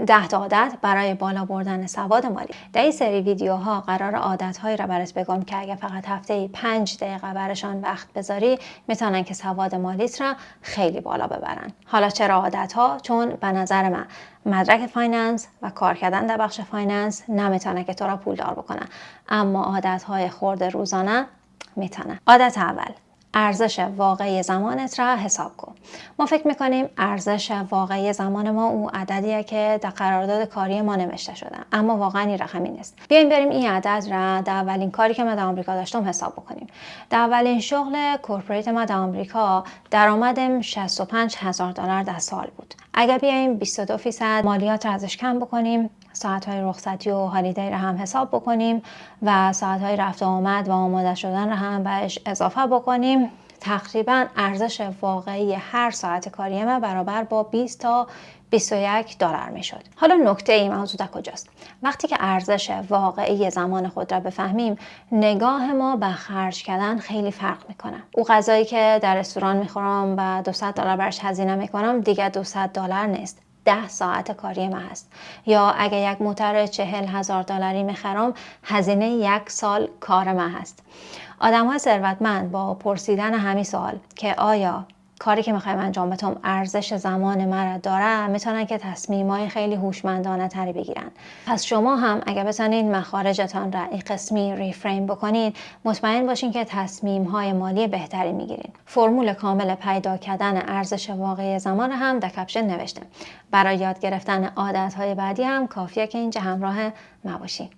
10 تا عادت برای بالا بردن سواد مالی. در این سری ویدیوها قرار عادت‌هایی را برات بگم که اگه فقط هفته‌ای 5 دقیقه براشون وقت بذاری میتونن که سواد مالیت را خیلی بالا ببرن. حالا چرا عادت‌ها؟ چون به نظر من مدرک فایننس و کار کردن در بخش فایننس نمیتونه که تو را پولدار بکنه، اما عادت‌های خرد روزانه میتونه. عادت اول: ارزش واقعی زمانت را حساب کن. ما فکر میکنیم ارزش واقعی زمان ما اون عددیه که در قرارداد کاری ما نوشته شده، اما واقعا این رقمی نیست. بیایم بریم این عدد را در اولین کاری که ما در آمریکا داشتم حساب بکنیم. در اولین شغل کورپوریت ما در آمریکا درآمدم $65,000 در سال بود. اگر بیایم 22% مالیات را ازش کم بکنیم، ساعت‌های رخصتی و هالیدی را هم حساب بکنیم و ساعت‌های رفت و آمد و آماده شدن را هم بهش اضافه بکنیم، تقریبا ارزش واقعی هر ساعت کاری ما برابر با 20 تا $21 میشد. حالا نکته این موضوع در کجاست؟ وقتی که ارزش واقعی زمان خود را بفهمیم، نگاه ما به خرج کردن خیلی فرق میکنه. او غذایی که در رستوران میخورم و $200 برش هزینه میکنم دیگه $200 نیست، 10 ساعت کاری من هست. یا اگه یک موتر $40,000 میخرم، هزینه 1 سال کار من هست. آدم‌های ثروتمند با پرسیدن همین سوال که آیا کاری که میخوایم انجام بدم ارزش زمان من داره، میتونن که تصمیمای خیلی هوشمندانه تری بگیرن. پس شما هم اگه بتونین مخارجتان را این قسمی ریفریم بکنین، مطمئن باشین که تصمیم‌های مالی بهتری میگیرین. فرمول کامل پیدا کردن ارزش واقعی زمان هم در کپشن نوشته. برای یاد گرفتن عادت‌های بعدی هم کافیه که اینجا همراه ما باشین.